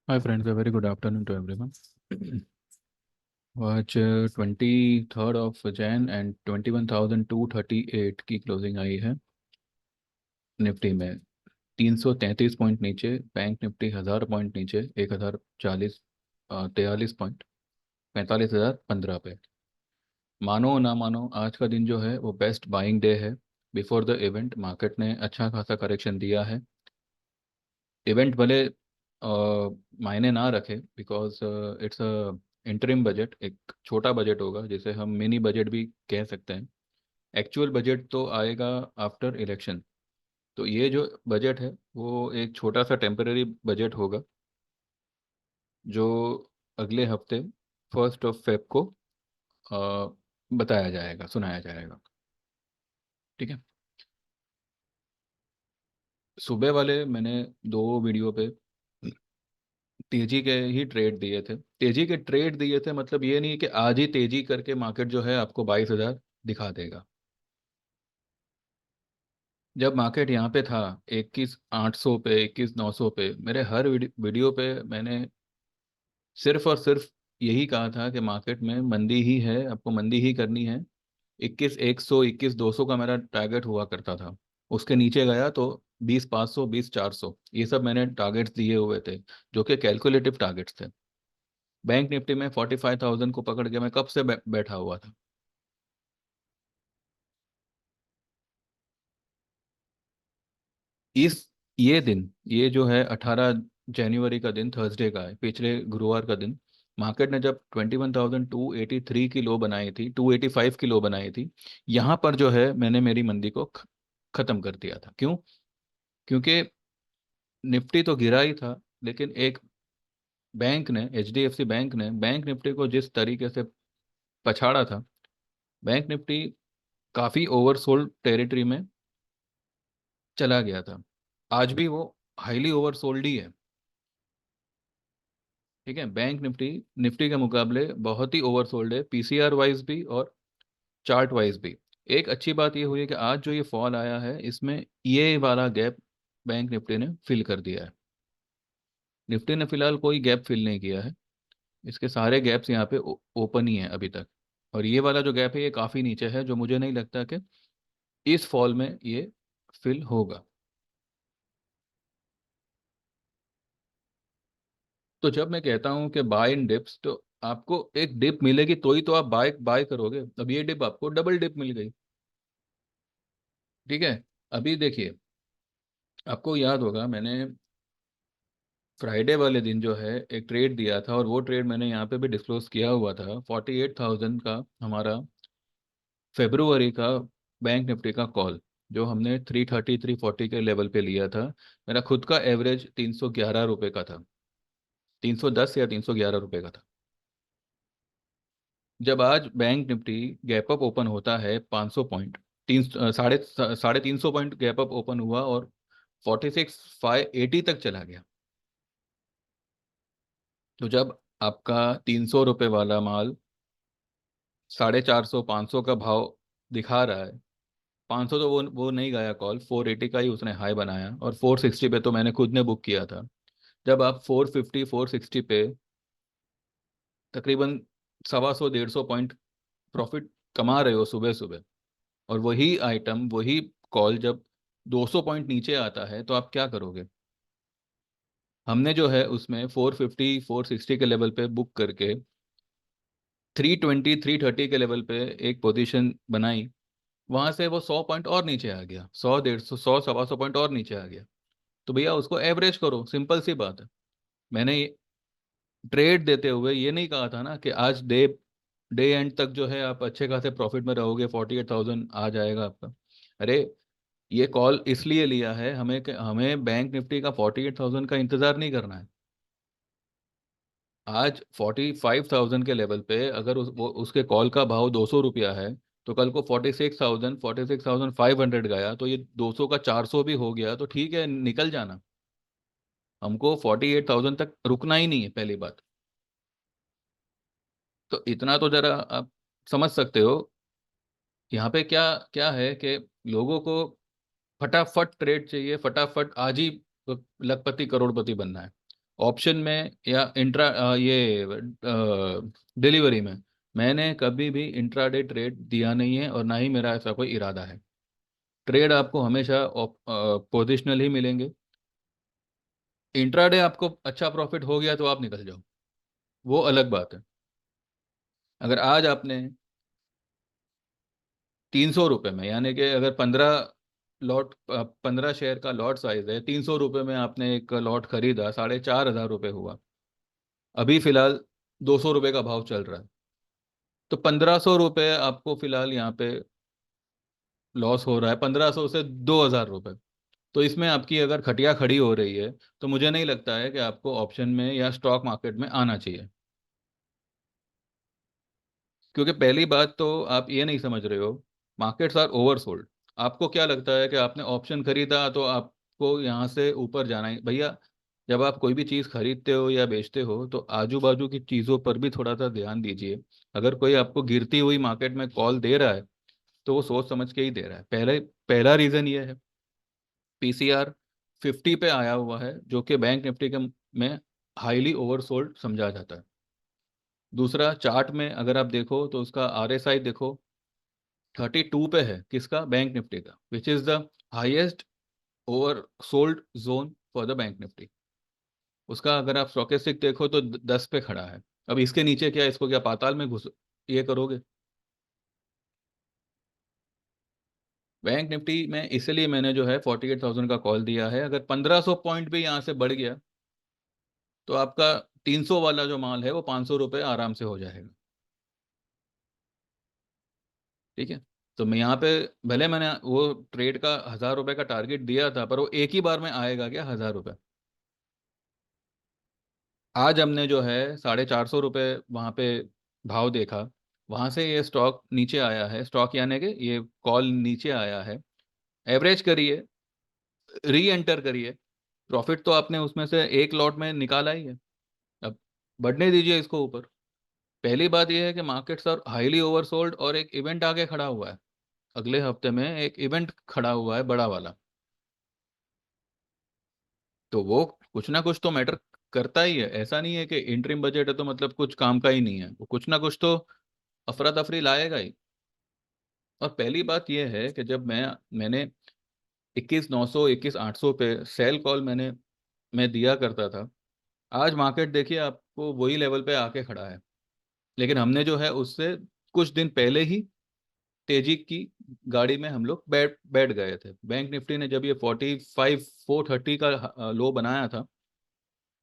Hi friends, a very good afternoon to everyone. आज 23rd of Jan and 21,238 की closing आई है Nifty में। 333 point नीचे, बैंक निफ्टी 1000 पॉइंट नीचे, 1043 पॉइंट, 45,015 पे। मानो ना मानो आज का दिन जो है वो बेस्ट बाइंग डे है। बिफोर द इवेंट मार्केट ने अच्छा खासा करेक्शन दिया है। इवेंट भले मायने ना रखे, because it's a interim budget, एक छोटा बजट होगा जिसे हम मिनी बजट भी कह सकते हैं। एक्चुअल बजट तो आएगा आफ्टर इलेक्शन। तो ये जो बजट है वो एक छोटा सा टेम्पररी बजट होगा जो अगले हफ्ते 1 Feb को बताया जाएगा, सुनाया जाएगा। ठीक है। सुबह वाले मैंने दो वीडियो पे तेजी के ही ट्रेड दिए थे। तेजी के ट्रेड दिए थे मतलब ये नहीं कि आज ही तेजी करके मार्केट जो है आपको 22,000 दिखा देगा। जब मार्केट यहाँ पे था 21,800 पे, 21,900 पे, मेरे हर वीडियो पे मैंने सिर्फ और सिर्फ यही कहा था कि मार्केट में मंदी ही है, आपको मंदी ही करनी है। 21,100, 21,200 का मेरा टारगेट हुआ करता था। उसके नीचे गया तो 20,500, 20,400, ये सब मैंने टारगेट्स दिए हुए थे जो कि कैलकुलेटिव टारगेट्स थे। बैंक निफ्टी में 45,000 को पकड़ के मैं कब से बैठा हुआ था। इस ये दिन, ये जो है 18 जनवरी का दिन, थर्सडे का है, पिछले गुरुवार का दिन, मार्केट ने जब 21,283 की लो बनाई थी, 285 की लो बनाई थी, यहाँ पर जो है मैंने मेरी मंदी को खत्म कर दिया था। क्यों? क्योंकि निफ्टी तो गिरा ही था, लेकिन एक बैंक ने, एचडीएफसी बैंक ने बैंक निफ्टी को जिस तरीके से पछाड़ा था, बैंक निफ्टी काफ़ी ओवरसोल्ड टेरिटरी में चला गया था। आज भी वो हाईली ओवरसोल्ड ही है। ठीक है, बैंक निफ्टी निफ्टी के मुकाबले बहुत ही ओवरसोल्ड है, पीसीआर वाइज भी और चार्ट वाइज भी। एक अच्छी बात ये हुई है कि आज जो ये फॉल आया है इसमें ये वाला गैप बैंक निफ्टी ने फिल कर दिया है। निफ्टी ने फिलहाल कोई गैप फिल नहीं किया है, इसके सारे गैप्स यहाँ पे ओपन ही हैं अभी तक। और ये वाला जो गैप है ये काफ़ी नीचे है, जो मुझे नहीं लगता कि इस फॉल में ये फिल होगा। तो जब मैं कहता हूँ कि बाय इन डिप्स, तो आपको एक डिप मिलेगी तो ही तो आप बाय बाय करोगे। अब ये डिप आपको डबल डिप मिल गई। ठीक है। अभी देखिए, आपको याद होगा मैंने फ्राइडे वाले दिन जो है एक ट्रेड दिया था, और वो ट्रेड मैंने यहाँ पे भी डिस्क्लोज किया हुआ था। 48,000 का हमारा फेब्रुवरी का बैंक निफ्टी का कॉल, जो हमने 330, 340 के लेवल पे लिया था। मेरा खुद का एवरेज 311 रुपये का था, 310 या 311 रुपये का था। जब आज bank Nifty gap up open होता है 500 पॉइंट, तीन साढ़े साढ़े 300 पॉइंट गैप अप ओपन हुआ और 46,580 तक चला गया। तो जब आपका 300 रुपये वाला माल 450, 500 का भाव दिखा रहा है, 500 तो वो नहीं गया कॉल, 480 का ही उसने हाई बनाया, और 460 पे तो मैंने खुद ने बुक किया था। जब आप 450, 460 पे तकरीबन 125, 150 पॉइंट प्रॉफिट कमा रहे हो सुबह सुबह, और वही आइटम, वही कॉल जब 200 पॉइंट नीचे आता है तो आप क्या करोगे? हमने जो है उसमें 450, 460 के लेवल पे बुक करके 320, 330 के लेवल पे एक पोजीशन बनाई। वहां से वो 100 पॉइंट और नीचे आ गया, 100, 150, 100, 125 पॉइंट और नीचे आ गया। तो भैया उसको एवरेज करो, सिंपल सी बात है। मैंने ट्रेड देते हुए ये नहीं कहा था ना कि आज डे डे एंड तक जो है आप अच्छे खासे प्रॉफिट में रहोगे, 48,000 आ जाएगा आपका। अरे, ये कॉल इसलिए लिया है हमें कि हमें बैंक निफ्टी का 48,000 का इंतजार नहीं करना है। आज 45,000 के लेवल पे अगर उसके कॉल का भाव 200 रुपया है, तो कल को 46,000, 46,500 गया तो ये 200 का 400 भी हो गया तो ठीक है, निकल जाना। हमको 48,000 तक रुकना ही नहीं है, पहली बात। तो इतना तो जरा आप समझ सकते हो। यहाँ पे क्या क्या है कि लोगों को फटाफट ट्रेड चाहिए, फटाफट आज ही लखपति करोड़पति बनना है। ऑप्शन में या ये डिलीवरी में मैंने कभी भी इंट्राडे ट्रेड दिया नहीं है, और ना ही मेरा ऐसा कोई इरादा है। ट्रेड आपको हमेशा पोजिशनल ही मिलेंगे। इंट्राडे आपको अच्छा प्रॉफिट हो गया तो आप निकल जाओ, वो अलग बात है। अगर आज आपने 300 रुपये में, यानी कि अगर 15 शेयर का लॉट साइज है, 300 रुपये में आपने एक लॉट खरीदा, 4,500 रुपये हुआ। अभी फिलहाल 200 रुपये का भाव चल रहा है, तो 1,500 रुपये आपको फिलहाल यहाँ पे लॉस हो रहा है, 1,500 से 2,000 रुपये। तो इसमें आपकी अगर खटिया खड़ी हो रही है, तो मुझे नहीं लगता है कि आपको ऑप्शन में या स्टॉक मार्केट में आना चाहिए। क्योंकि पहली बात तो आप ये नहीं समझ रहे हो, मार्केट्स आर ओवरसोल्ड। आपको क्या लगता है कि आपने ऑप्शन खरीदा तो आपको यहाँ से ऊपर जाना ही भैया। जब आप कोई भी चीज़ खरीदते हो या बेचते हो, तो आजू बाजू की चीज़ों पर भी थोड़ा सा ध्यान दीजिए। अगर कोई आपको गिरती हुई मार्केट में कॉल दे रहा है, तो वो सोच समझ के ही दे रहा है। पहला रीज़न ये है, पीसीआर 50 पे आया हुआ है, जो कि बैंक निफ्टी के में हाईली ओवरसोल्ड समझा जाता है। दूसरा, चार्ट में अगर आप देखो तो उसका आरएसआई देखो, 32 पे है, किसका? बैंक निफ्टी का, which is the highest over sold zone for the bank Nifty. उसका अगर आप स्टोकेस्टिक देखो तो 10 पे खड़ा है। अब इसके नीचे क्या, इसको क्या पाताल में घुस ये करोगे? बैंक निफ्टी में इसलिए मैंने जो है 48,000 का कॉल दिया है। अगर 1,500 पॉइंट भी यहाँ से बढ़ गया, तो आपका 300 वाला जो माल है वो 500 रुपये आराम से हो जाएगा। ठीक है। तो मैं यहाँ पे, भले मैंने वो ट्रेड का 1,000 रुपये का टारगेट दिया था, पर वो एक ही बार में आएगा क्या 1,000 रुपये? आज हमने जो है 450 रुपये वहाँ पे भाव देखा, वहाँ से ये स्टॉक नीचे आया है, स्टॉक यानी कि ये कॉल नीचे आया है। एवरेज करिए, री एंटर करिए, प्रॉफिट तो आपने उसमें से एक लॉट में निकाला ही है। अब बढ़ने दीजिए इसको ऊपर। पहली बात यह है कि मार्केट्स आर हाईली ओवरसोल्ड, और एक इवेंट आगे खड़ा हुआ है। अगले हफ्ते में एक इवेंट खड़ा हुआ है, बड़ा वाला। तो वो कुछ ना कुछ तो मैटर करता ही है। ऐसा नहीं है कि इंटरिम बजट है तो मतलब कुछ काम का ही नहीं है, वो कुछ ना कुछ तो अफरा तफरी लाएगा ही। और पहली बात यह है कि जब मैंने 21,900 21,800 पे सेल कॉल मैं दिया करता था, आज मार्केट देखिए आपको वही लेवल पे आके खड़ा है। लेकिन हमने जो है उससे कुछ दिन पहले ही तेजी की गाड़ी में हम लोग बैठ बैठ गए थे। बैंक निफ्टी ने जब ये 45,430 का लो बनाया था,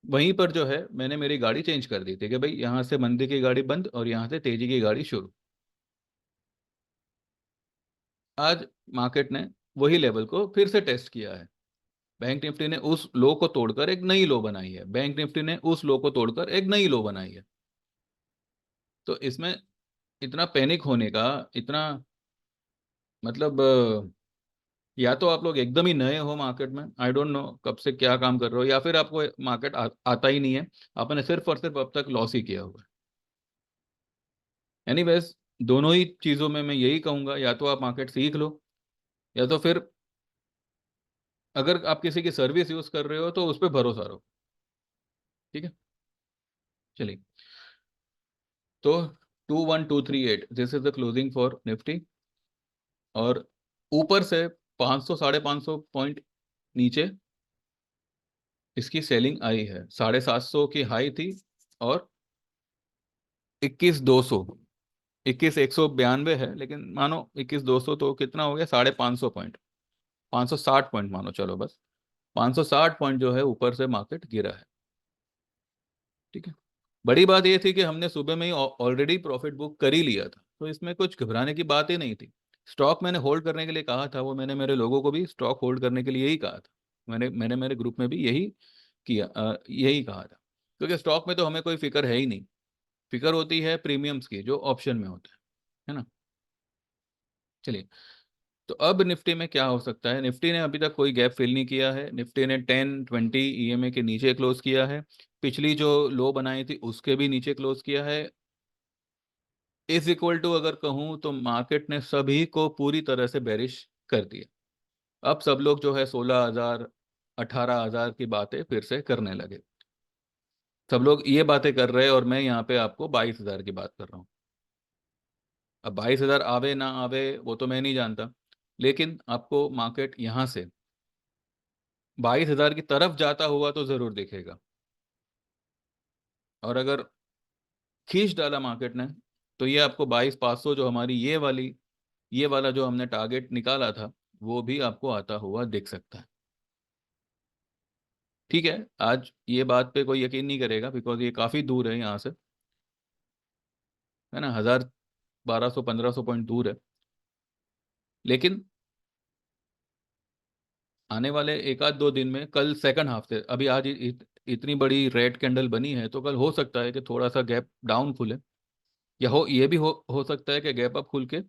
वहीं पर जो है मैंने मेरी गाड़ी चेंज कर दी थी कि भाई यहाँ से मंदी की गाड़ी बंद और यहाँ से तेजी की गाड़ी शुरू। आज मार्केट ने वही लेवल को फिर से टेस्ट किया है। बैंक निफ्टी ने उस लो को तोड़कर एक नई लो बनाई है, बैंक निफ्टी ने उस लो को तोड़कर एक नई लो बनाई है। तो इसमें इतना पैनिक होने का, इतना मतलब या तो आप लोग एकदम ही नए हो मार्केट में, आई डोंट नो कब से क्या काम कर रहे हो, या फिर आपको मार्केट आता ही नहीं है, आपने सिर्फ और सिर्फ अब तक लॉस ही किया हुआ है। एनीवेज, दोनों ही चीज़ों में मैं यही कहूंगा, या तो आप मार्केट सीख लो, या तो फिर अगर आप किसी की सर्विस यूज कर रहे हो तो उस पर भरोसा रहो। ठीक है, चलिए। तो 21,238 this is the closing for Nifty. और ऊपर से 500 550 पॉइंट नीचे इसकी सेलिंग आई है। 750 की हाई थी, और 21,200, 21,192 है, लेकिन मानो 21,200 तो कितना हो गया, 550 पॉइंट, 560 पॉइंट मानो, चलो बस। 560 पॉइंट जो है ऊपर से मार्केट गिरा है। ठीक है। बड़ी बात ये थी कि हमने सुबह में ही ऑलरेडी प्रॉफिट बुक कर ही लिया था, तो इसमें कुछ घबराने की बात ही नहीं थी। स्टॉक मैंने होल्ड करने के लिए कहा था, वो मैंने मेरे लोगों को भी स्टॉक होल्ड करने के लिए ही कहा था। मैंने मैंने मेरे ग्रुप में भी यही किया, यही कहा था। क्योंकि स्टॉक में तो हमें कोई फिक्र है ही नहीं। फिक्र होती है प्रीमियम्स की, जो ऑप्शन में होता है ना। चलिए। तो अब निफ्टी में क्या हो सकता है? निफ्टी ने अभी तक कोई गैप फिल नहीं किया है। निफ्टी ने 10-20 ईएमए के नीचे क्लोज किया है। पिछली जो लो बनाई थी उसके भी नीचे क्लोज किया है। इज इक्वल टू अगर कहूँ तो मार्केट ने सभी को पूरी तरह से बेरिश कर दिया। अब सब लोग जो है 16,000 18,000 की बातें फिर से करने लगे। सब लोग ये बातें कर रहे हैं और मैं यहाँ पे आपको 22,000 की बात कर रहा हूँ। अब 22,000 आवे ना आवे वो तो मैं नहीं जानता, लेकिन आपको मार्केट यहाँ से 22,000 की तरफ जाता हुआ तो जरूर दिखेगा। और अगर खींच डाला मार्केट ने, तो ये आपको 22,500 जो हमारी ये वाला जो हमने टारगेट निकाला था, वो भी आपको आता हुआ दिख सकता है। ठीक है, आज ये बात पे कोई यकीन नहीं करेगा बिकॉज ये काफ़ी दूर है यहाँ से, है ना, 1,000 1,200 1,500 पॉइंट दूर है। लेकिन आने वाले एक आध दो दिन में, कल सेकंड हाफ से, अभी आज इतनी बड़ी रेड कैंडल बनी है, तो कल हो सकता है कि थोड़ा सा गैप डाउन खुले, या ये भी हो सकता है कि गैप अप खुल के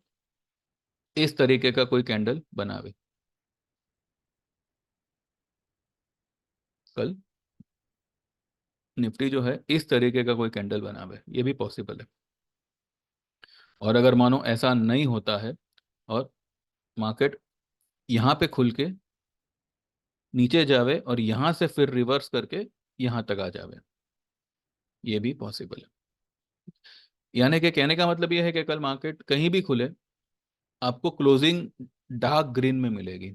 इस तरीके का कोई कैंडल बनावे कल। निफ्टी जो है इस तरीके का कोई कैंडल बनावे, ये भी पॉसिबल है। और अगर मानो ऐसा नहीं होता है और मार्केट यहाँ पे खुल के नीचे जावे और यहाँ से फिर रिवर्स करके यहाँ तक आ जावे, ये भी पॉसिबल है। यानी कि कहने का मतलब ये है कि कल मार्केट कहीं भी खुले, आपको क्लोजिंग डार्क ग्रीन में मिलेगी।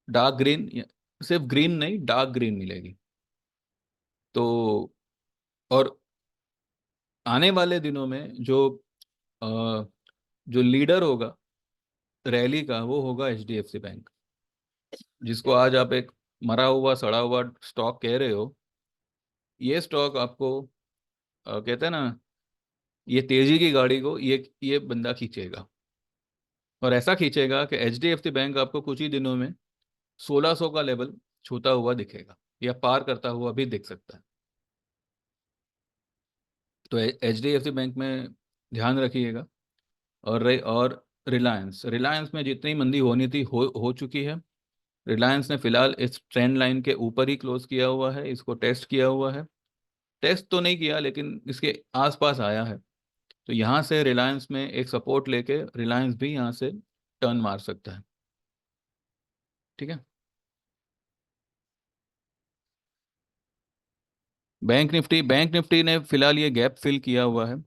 डार्क ग्रीन, सिर्फ ग्रीन नहीं, डार्क ग्रीन मिलेगी। तो और आने वाले दिनों में अ, जो लीडर होगा रैली का, वो होगा HDFC बैंक, जिसको आज आप एक मरा हुआ सड़ा हुआ स्टॉक कह रहे हो। ये स्टॉक आपको कहते हैं ना, ये तेजी की गाड़ी को ये बंदा खींचेगा। और ऐसा खींचेगा कि HDFC बैंक आपको कुछ ही दिनों में 1,600 का लेवल छूता हुआ दिखेगा, या पार करता हुआ भी दिख सकता है। तो HDFC बैंक में ध्यान रखिएगा। और रिलायंस रिलायंस में जितनी मंदी होनी थी हो चुकी है। रिलायंस ने फिलहाल इस ट्रेंड लाइन के ऊपर ही क्लोज किया हुआ है, इसको टेस्ट किया हुआ है। टेस्ट तो नहीं किया, लेकिन इसके आसपास आया है। तो यहाँ से रिलायंस में एक सपोर्ट लेके रिलायंस भी यहाँ से टर्न मार सकता है। ठीक है। बैंक निफ्टी ने फिलहाल ये गैप फिल किया हुआ है।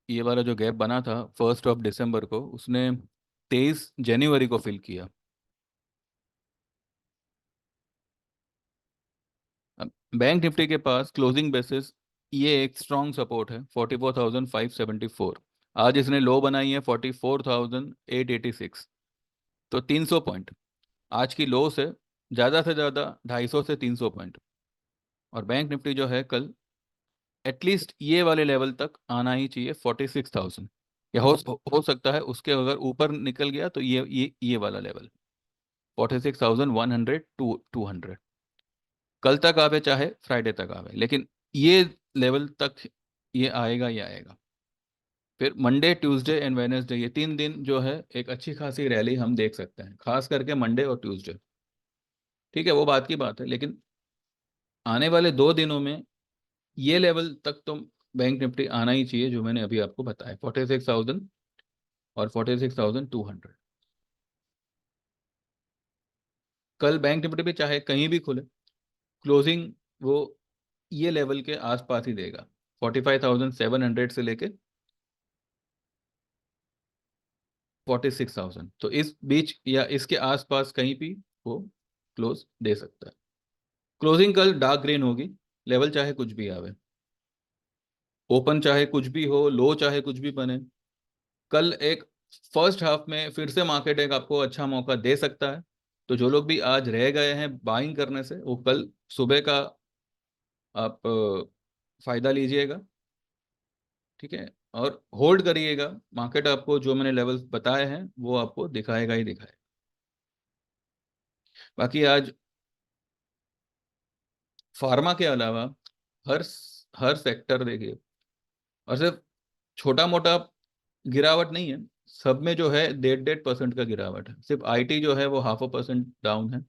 ये वाला जो गैप बना था 1 दिसंबर को, उसने 23 जनवरी को फिल किया। अब बैंक निफ्टी के पास क्लोजिंग बेसिस ये एक स्ट्रॉन्ग सपोर्ट है 44,574। आज इसने लो बनाई है 44,886। तो 300 पॉइंट आज की लो से, ज़्यादा से ज़्यादा 250 से 300 पॉइंट। और बैंक निफ्टी जो है कल एटलीस्ट ये वाले लेवल तक आना ही चाहिए 46,000, या हो सकता है उसके अगर ऊपर निकल गया तो ये वाला लेवल 46,100 टू 200 कल तक आवे चाहे फ्राइडे तक आवे, लेकिन ये लेवल तक ये आएगा ही आएगा। फिर मंडे ट्यूसडे एंड वेडनेसडे, ये 3 दिन जो है एक अच्छी खासी रैली हम देख सकते हैं, खास करके मंडे और ट्यूसडे। ठीक है, वो बात की बात है, लेकिन आने वाले 2 दिनों में ये लेवल तक तो बैंक निफ्टी आना ही चाहिए, जो मैंने अभी आपको बताया 46,000 और 46,200। कल बैंक निफ्टी भी चाहे कहीं भी खुले, क्लोजिंग वो ये लेवल के आसपास ही देगा, 45,700 से लेके 46,000। तो इस बीच या इसके आसपास कहीं भी वो क्लोज दे सकता है। क्लोजिंग कल डार्क ग्रीन होगी, लेवल चाहे कुछ भी आवे, ओपन चाहे कुछ भी हो, लो चाहे कुछ भी बने। कल एक फर्स्ट हाफ में फिर से मार्केट एक आपको अच्छा मौका दे सकता है। तो जो लोग भी आज रह गए हैं बाइंग करने से, वो कल सुबह का आप फायदा लीजिएगा। ठीक है, और होल्ड करिएगा। मार्केट आपको जो मैंने लेवल्स बताए हैं वो आपको दिखाएगा ही दिखाएगा। बाकी आज फार्मा के अलावा हर हर सेक्टर देखिए, और सिर्फ छोटा मोटा गिरावट नहीं है, सब में जो है 1.5% का गिरावट है। सिर्फ IT जो है वो 0.5% डाउन है।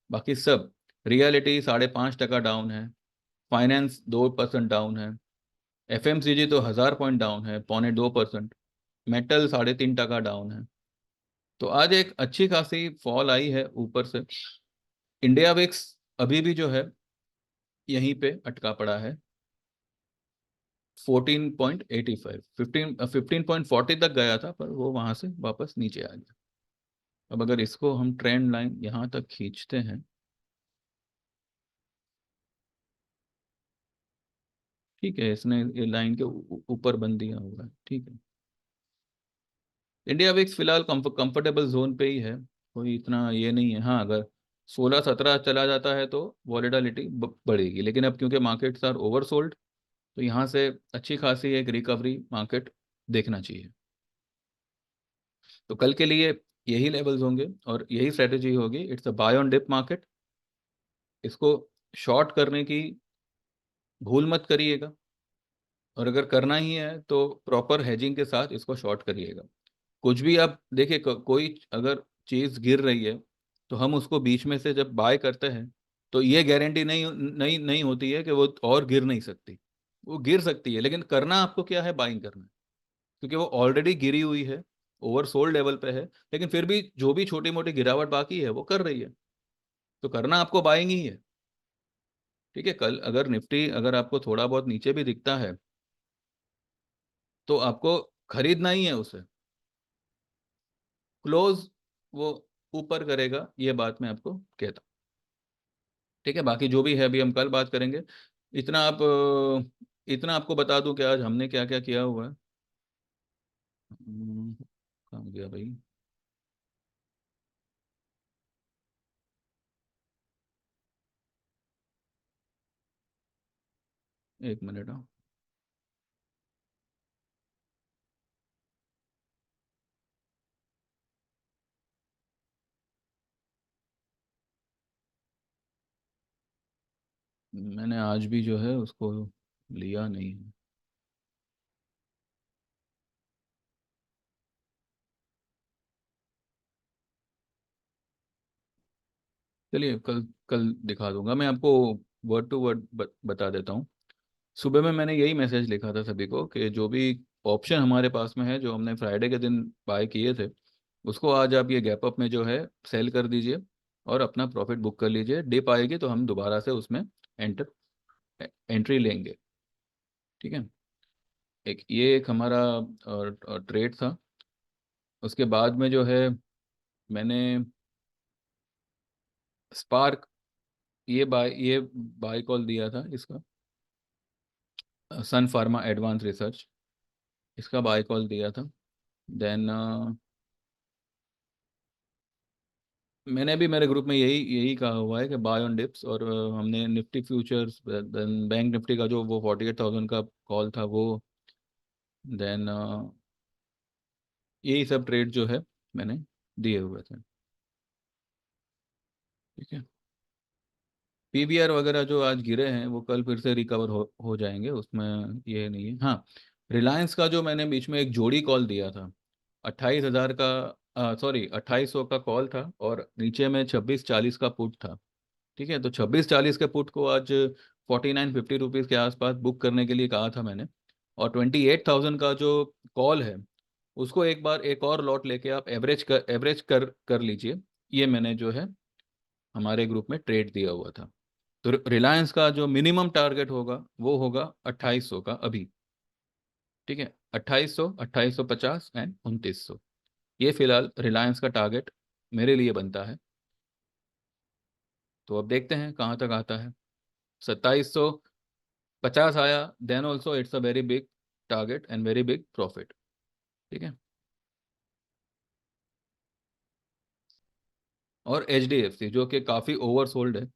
बाकी सब, रियलिटी 5.5% डाउन है, फाइनेंस 2% डाउन है, FMCG तो 1,000 पॉइंट डाउन है, 0.25%। मेटल 3.5% डाउन है। तो आज एक अच्छी खासी फॉल आई है ऊपर से। इंडिया विक्स अभी भी जो है यहीं पे अटका पड़ा है 14.85, 15.40 तक गया था, पर वो वहां से वापस नीचे आ गया। अब अगर इसको हम ट्रेंड लाइन यहाँ तक खींचते हैं, ठीक है, इसने ये लाइन के ऊपर बन दिया हुआ है, ठीक है। इंडिया विक्स फिलहाल कंफर्टेबल जोन पे ही है, कोई इतना ये नहीं है। हाँ, अगर 16-17 चला जाता है तो वॉलेटिलिटी बढ़ेगी, लेकिन अब क्योंकि मार्केट्स आर ओवरसोल्ड, तो यहाँ से अच्छी खासी एक रिकवरी मार्केट देखना चाहिए। तो कल के लिए यही लेवल्स होंगे और यही स्ट्रेटेजी होगी। It's a buy on dip market. इसको शॉर्ट करने की भूल मत करिएगा, और अगर करना ही है तो प्रॉपर हेजिंग के साथ इसको शॉर्ट करिएगा। कुछ भी आप देखिए, कोई अगर चीज़ गिर रही है तो हम उसको बीच में से जब बाय करते हैं तो ये गारंटी नहीं होती है कि वो और गिर नहीं सकती। वो गिर सकती है, लेकिन करना आपको क्या है, बाइंग करना है, क्योंकि वो ऑलरेडी गिरी हुई है, ओवरसोल्ड लेवल पे है। लेकिन फिर भी जो भी छोटी मोटी गिरावट बाकी है वो कर रही है, तो करना आपको बाइंग ही है। ठीक है, कल अगर निफ्टी अगर आपको थोड़ा बहुत नीचे भी दिखता है तो आपको खरीदना ही है उसे। क्लोज वो ऊपर करेगा, ये बात मैं आपको कहता हूँ। ठीक है, बाकी जो भी है अभी हम कल बात करेंगे। इतना आप इतना आपको बता दूं कि आज हमने क्या क्या किया हुआ है। कहाँ गया भाई? एक मिनट, हाँ। मैंने आज भी जो है उसको लिया नहीं है। चलिए, कल कल दिखा दूंगा मैं आपको। वर्ड टू वर्ड बता देता हूँ। सुबह में मैंने यही मैसेज लिखा था सभी को कि जो भी ऑप्शन हमारे पास में है, जो हमने फ्राइडे के दिन बाय किए थे, उसको आज आप ये गैप अप में जो है सेल कर दीजिए और अपना प्रॉफिट बुक कर लीजिए। डिप आएगी तो हम दोबारा से उसमें एंटर एंट्री लेंगे। ठीक है, एक ये एक हमारा ट्रेड था। उसके बाद में जो है मैंने स्पार्क, ये बाय कॉल दिया था इसका। सन फार्मा एडवांस रिसर्च, इसका बाय कॉल दिया था। देन मैंने भी मेरे ग्रुप में यही यही कहा हुआ है कि बाय ऑन डिप्स, और हमने Nifty futures, then bank Nifty का जो वो 48,000 का कॉल था वो, देन यही सब ट्रेड जो है मैंने दिए हुए थे। ठीक है, पीवीआर वगैरह जो आज गिरे हैं वो कल फिर से रिकवर हो जाएंगे, उसमें ये नहीं है। हाँ, रिलायंस का जो मैंने बीच में एक जोड़ी कॉल दिया था, 28,000 का, सॉरी 2800 का कॉल था, और नीचे में 2640 का पुट था। ठीक है, तो 2640 के पुट को आज 49-50 रुपीज़ के आसपास बुक करने के लिए कहा था मैंने। और 28,000 का जो कॉल है उसको एक बार एक और लॉट लेके आप एवरेज कर लीजिए। ये मैंने जो है हमारे ग्रुप में ट्रेड दिया हुआ था। तो रिलायंस का जो मिनिमम टारगेट होगा वो होगा 2800 का अभी। ठीक है, 2800, 2850 एंड 2900, ये फिलहाल रिलायंस का टारगेट मेरे लिए बनता है। तो अब देखते हैं कहाँ तक आता है। 2750 आया, then also it's a very big target and very big profit. ठीक है, और एच डी एफ सी जो कि काफ़ी ओवरसोल्ड है,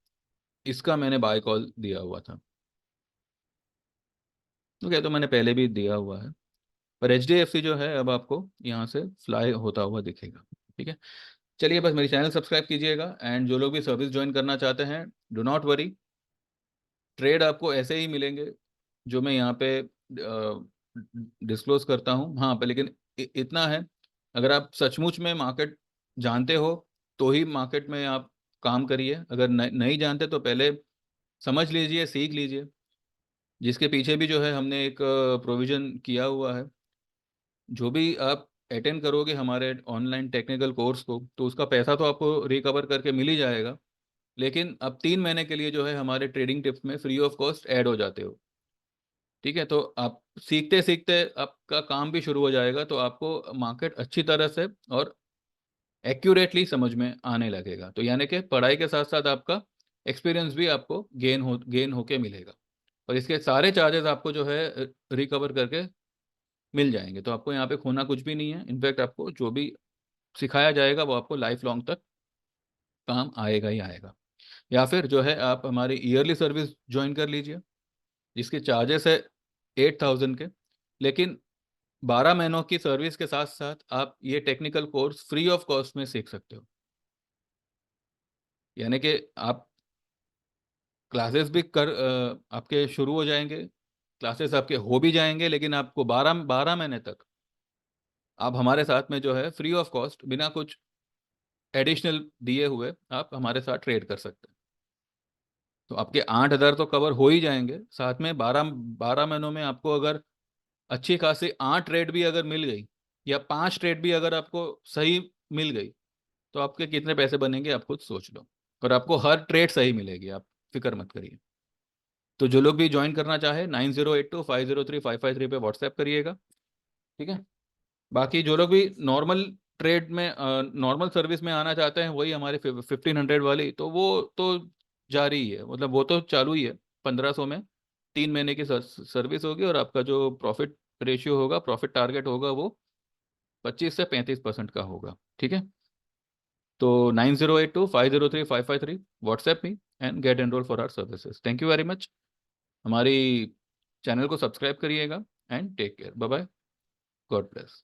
इसका मैंने बाय कॉल दिया हुआ था। ओके, तो मैंने पहले भी दिया हुआ है, पर एच डी एफ सी जो है अब आपको यहाँ से फ्लाई होता हुआ दिखेगा। ठीक है, चलिए, बस मेरी चैनल सब्सक्राइब कीजिएगा, एंड जो लोग भी सर्विस ज्वाइन करना चाहते हैं, डो नॉट वरी, ट्रेड आपको ऐसे ही मिलेंगे जो मैं यहाँ पे डिस्क्लोज करता हूँ। हाँ, पर लेकिन इतना है, अगर आप सचमुच में मार्केट जानते हो तो ही मार्केट में आप काम करिए। अगर नहीं जानते तो पहले समझ लीजिए, सीख लीजिए, जिसके पीछे भी जो है हमने एक प्रोविजन किया हुआ है। जो भी आप अटेंड करोगे हमारे ऑनलाइन टेक्निकल कोर्स को, तो उसका पैसा तो आपको रिकवर करके मिल ही जाएगा। लेकिन अब 3 महीने के लिए जो है हमारे ट्रेडिंग टिप्स में फ्री ऑफ कॉस्ट ऐड हो जाते हो। ठीक है, तो आप सीखते सीखते आपका काम भी शुरू हो जाएगा, तो आपको मार्केट अच्छी तरह से और एक्यूरेटली समझ में आने लगेगा। तो यानी कि पढ़ाई के साथ साथ आपका एक्सपीरियंस भी आपको गेन होके मिलेगा, और इसके सारे चार्जेस आपको जो है रिकवर करके मिल जाएंगे। तो आपको यहाँ पे खोना कुछ भी नहीं है। इनफैक्ट आपको जो भी सिखाया जाएगा वो आपको लाइफ लॉन्ग तक काम आएगा ही आएगा। या फिर जो है आप हमारी ईयरली सर्विस ज्वाइन कर लीजिए, जिसके चार्जेस है 8,000 के, लेकिन 12 महीनों की सर्विस के साथ साथ आप ये technical course free of cost में सीख सकते हो। यानी कि आप क्लासेस भी आपके शुरू हो जाएंगे, क्लासेस आपके हो भी जाएंगे, लेकिन आपको 12 12 महीने तक आप हमारे साथ में जो है फ्री ऑफ कॉस्ट बिना कुछ एडिशनल दिए हुए आप हमारे साथ ट्रेड कर सकते हैं। तो आपके 8,000 तो कवर हो ही जाएंगे, साथ में 12 12 महीनों में आपको अगर अच्छी खासी 8 ट्रेड भी अगर मिल गई, या 5 ट्रेड भी अगर आपको सही मिल गई, तो आपके कितने पैसे बनेंगे आप खुद सोच लो। और आपको हर ट्रेड सही मिलेगी, आप फिक्र मत करिए। तो जो लोग भी ज्वाइन करना चाहे 9082503553 पे व्हाट्सएप करिएगा। ठीक है। बाकी जो लोग भी नॉर्मल ट्रेड में नॉर्मल सर्विस में आना चाहते हैं, वही हमारे 1500 वाली, तो वो तो जारी ही है, मतलब वो तो चालू ही है। 1500 में 3 महीने की सर्विस होगी, और आपका जो प्रॉफिट रेशियो होगा, प्रॉफिट टारगेट होगा, वो 25 से 35% का होगा। ठीक है। तो 9082503553 WhatsApp me and get enroll for our services. Thank you very much. हमारी चैनल को सब्सक्राइब करिएगा and take care. Bye bye. God bless.